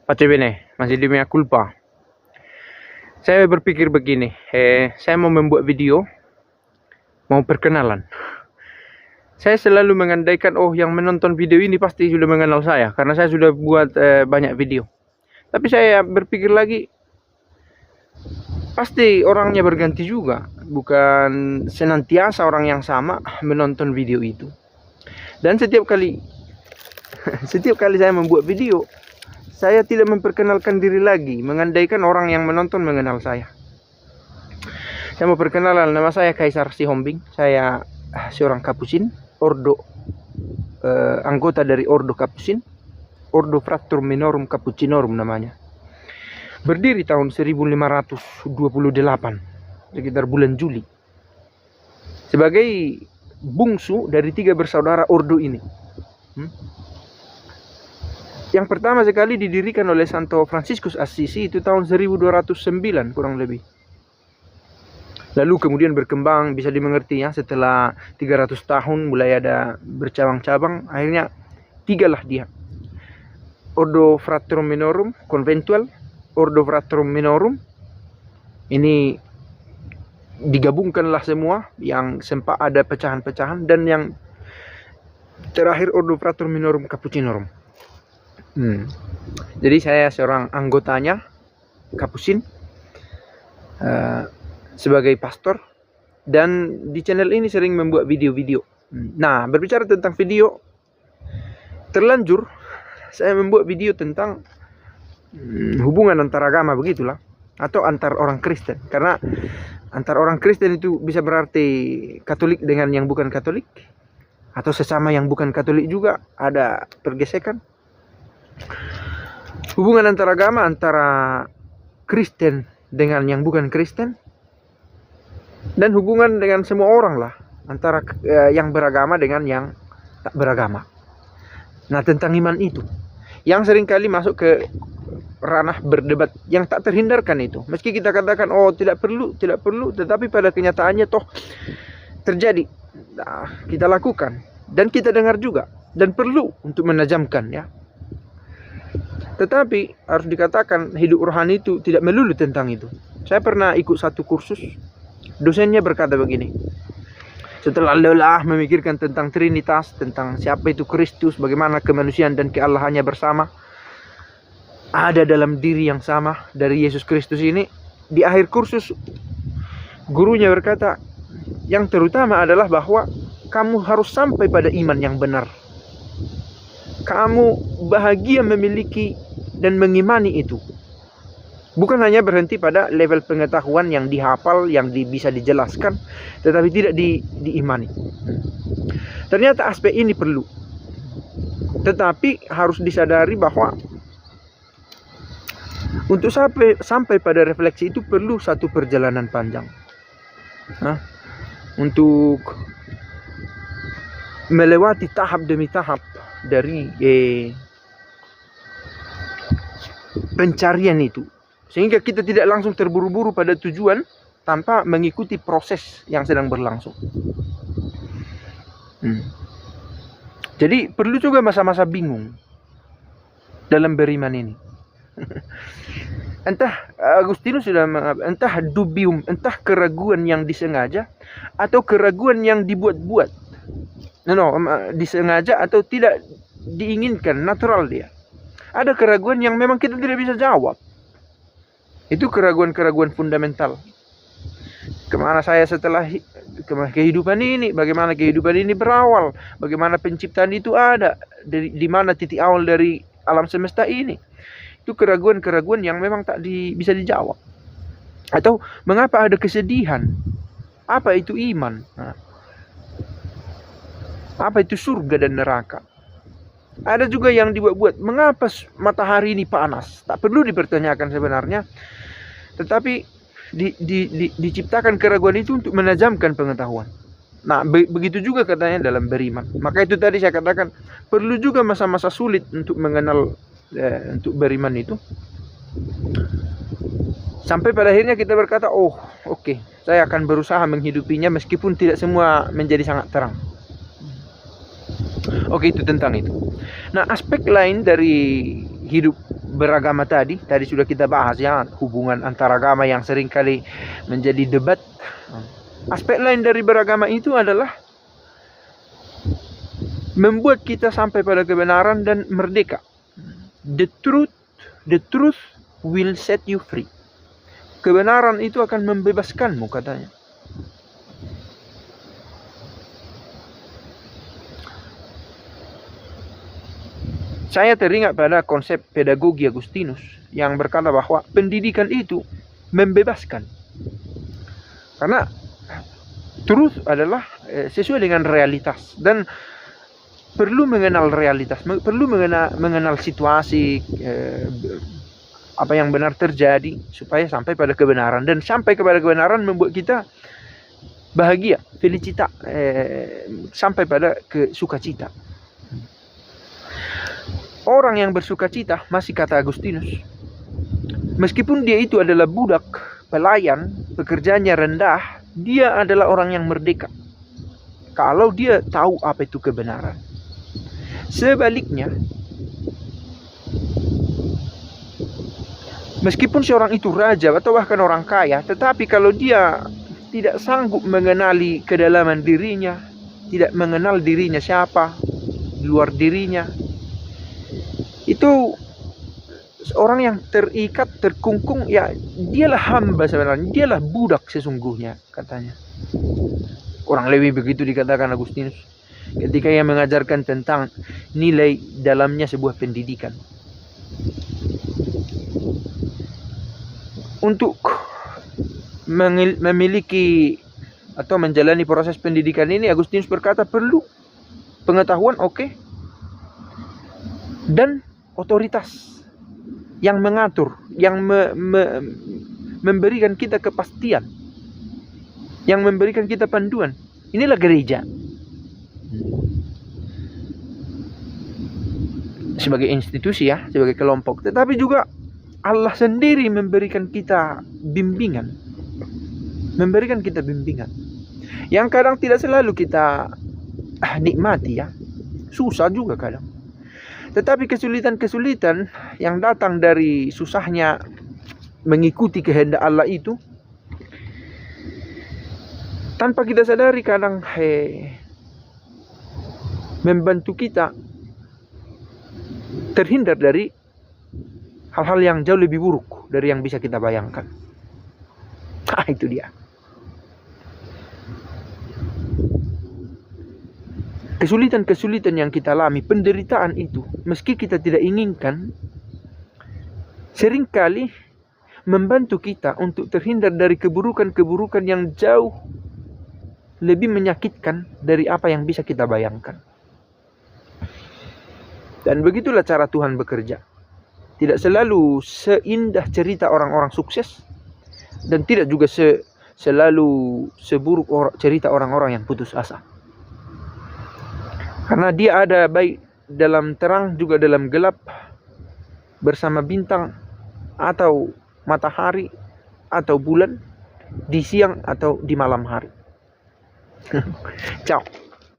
Pace bene, masih di mea culpa. Saya berpikir begini, saya mau membuat video, mau perkenalan. Saya selalu mengandaikan, yang menonton video ini pasti sudah mengenal saya, karena saya sudah buat banyak video. Tapi saya berpikir lagi, pasti orangnya berganti juga, bukan senantiasa orang yang sama menonton video itu. Dan setiap kali saya membuat video, saya tidak memperkenalkan diri lagi, mengandaikan orang yang menonton mengenal saya. Saya mau perkenalan, nama saya Kaisar Sihombing. Saya seorang Kapusin, anggota dari Ordo Kapusin, Ordo Fratrum Minorum Capucinorum namanya. Berdiri tahun 1528, sekitar bulan Juli. Sebagai bungsu dari 3 bersaudara Ordo ini. Yang pertama sekali didirikan oleh Santo Fransiskus Assisi itu tahun 1209 kurang lebih. Lalu kemudian berkembang, bisa dimengerti ya, setelah 300 tahun mulai ada bercabang-cabang, akhirnya 3 lah dia. Ordo Fratrum Minorum Conventual, Ordo Fratrum Minorum. Ini digabungkanlah semua, yang sempat ada pecahan-pecahan, dan yang terakhir Ordo Fratrum Minorum Capucinorum. Jadi saya seorang anggotanya, Kapusin, sebagai pastor, dan di channel ini sering membuat video-video. Nah, berbicara tentang video, terlanjur saya membuat video tentang hubungan antar agama, begitulah, atau antar orang Kristen. Karena antar orang Kristen itu bisa berarti Katolik dengan yang bukan Katolik, atau sesama yang bukan Katolik juga ada pergesekan. Hubungan antar agama, antara Kristen dengan yang bukan Kristen, dan hubungan dengan semua orang lah, antara yang beragama dengan yang tak beragama. Nah, tentang iman itu yang seringkali masuk ke ranah berdebat yang tak terhindarkan itu. Meski kita katakan tidak perlu, tetapi pada kenyataannya toh terjadi. Nah, kita lakukan dan kita dengar juga, dan perlu untuk menajamkan ya. Tetapi harus dikatakan hidup rohani itu tidak melulu tentang itu. Saya pernah ikut satu kursus, dosennya berkata begini, setelah lelah memikirkan tentang Trinitas, tentang siapa itu Kristus, bagaimana kemanusiaan dan keallahannya bersama ada dalam diri yang sama dari Yesus Kristus ini, di akhir kursus gurunya berkata, yang terutama adalah bahwa kamu harus sampai pada iman yang benar. Kamu bahagia memiliki dan mengimani itu. Bukan hanya berhenti pada level pengetahuan yang dihafal, yang bisa dijelaskan, tetapi tidak diimani. Ternyata aspek ini perlu. Tetapi harus disadari bahwa untuk sampai pada refleksi itu perlu satu perjalanan panjang. Untuk melewati tahap demi tahap dari pencarian itu, sehingga kita tidak langsung terburu-buru pada tujuan tanpa mengikuti proses yang sedang berlangsung. Jadi perlu juga masa-masa bingung dalam beriman ini. Entah Agustinus sudah entah dubium, entah keraguan yang disengaja atau keraguan yang dibuat-buat. Disengaja atau tidak diinginkan, natural dia. Ada keraguan yang memang kita tidak bisa jawab. Itu keraguan-keraguan fundamental. Kemana saya setelah kehidupan ini? Bagaimana kehidupan ini berawal? Bagaimana penciptaan itu ada? Di mana titik awal dari alam semesta ini? Itu keraguan-keraguan yang memang tak bisa dijawab. Atau mengapa ada kesedihan? Apa itu iman? Apa itu surga dan neraka? Ada juga yang dibuat-buat. Mengapa matahari ini panas? Tak perlu dipertanyakan sebenarnya. Tetapi diciptakan keraguan itu untuk menajamkan pengetahuan. Nah, begitu juga katanya dalam beriman. Maka itu tadi saya katakan, perlu juga masa-masa sulit untuk mengenal, untuk beriman itu. Sampai pada akhirnya kita berkata, oke, saya akan berusaha menghidupinya meskipun tidak semua menjadi sangat terang. Oke, itu tentang itu. Nah, aspek lain dari hidup beragama tadi sudah kita bahas ya, hubungan antara agama yang seringkali menjadi debat. Aspek lain dari beragama itu adalah membuat kita sampai pada kebenaran dan merdeka. The truth will set you free. Kebenaran itu akan membebaskanmu, katanya. Saya teringat pada konsep pedagogi Agustinus yang berkata bahwa pendidikan itu membebaskan. Karena truth adalah sesuai dengan realitas, dan perlu mengenal realitas, perlu mengenal situasi, apa yang benar terjadi supaya sampai pada kebenaran. Dan sampai kepada kebenaran membuat kita bahagia, felicita, sampai pada sukacita. Orang yang bersukacita, masih kata Agustinus, meskipun dia itu adalah budak, pelayan, pekerjaannya rendah, dia adalah orang yang merdeka kalau dia tahu apa itu kebenaran. Sebaliknya, meskipun seorang itu raja atau bahkan orang kaya, tetapi kalau dia tidak sanggup mengenali kedalaman dirinya, tidak mengenal dirinya siapa di luar dirinya, itu orang yang terikat, terkungkung, ya dialah hamba sebenarnya, dialah budak sesungguhnya, katanya. Kurang lebih begitu dikatakan Agustinus ketika ia mengajarkan tentang nilai dalamnya sebuah pendidikan. Untuk memiliki atau menjalani proses pendidikan ini, Agustinus berkata perlu pengetahuan, oke, dan otoritas yang mengatur, yang memberikan kita kepastian, yang memberikan kita panduan. Inilah gereja sebagai institusi ya, sebagai kelompok. Tetapi juga Allah sendiri memberikan kita bimbingan, memberikan kita bimbingan yang kadang tidak selalu kita nikmati ya, susah juga kadang. Tetapi kesulitan-kesulitan yang datang dari susahnya mengikuti kehendak Allah itu, tanpa kita sadari kadang membantu kita terhindar dari hal-hal yang jauh lebih buruk dari yang bisa kita bayangkan. Itu dia. Kesulitan-kesulitan yang kita alami, penderitaan itu, meski kita tidak inginkan, seringkali membantu kita untuk terhindar dari keburukan-keburukan yang jauh lebih menyakitkan dari apa yang bisa kita bayangkan. Dan begitulah cara Tuhan bekerja. Tidak selalu seindah cerita orang-orang sukses, dan tidak juga selalu seburuk cerita orang-orang yang putus asa. Karena dia ada baik dalam terang juga dalam gelap, bersama bintang atau matahari atau bulan, di siang atau di malam hari. Ciao.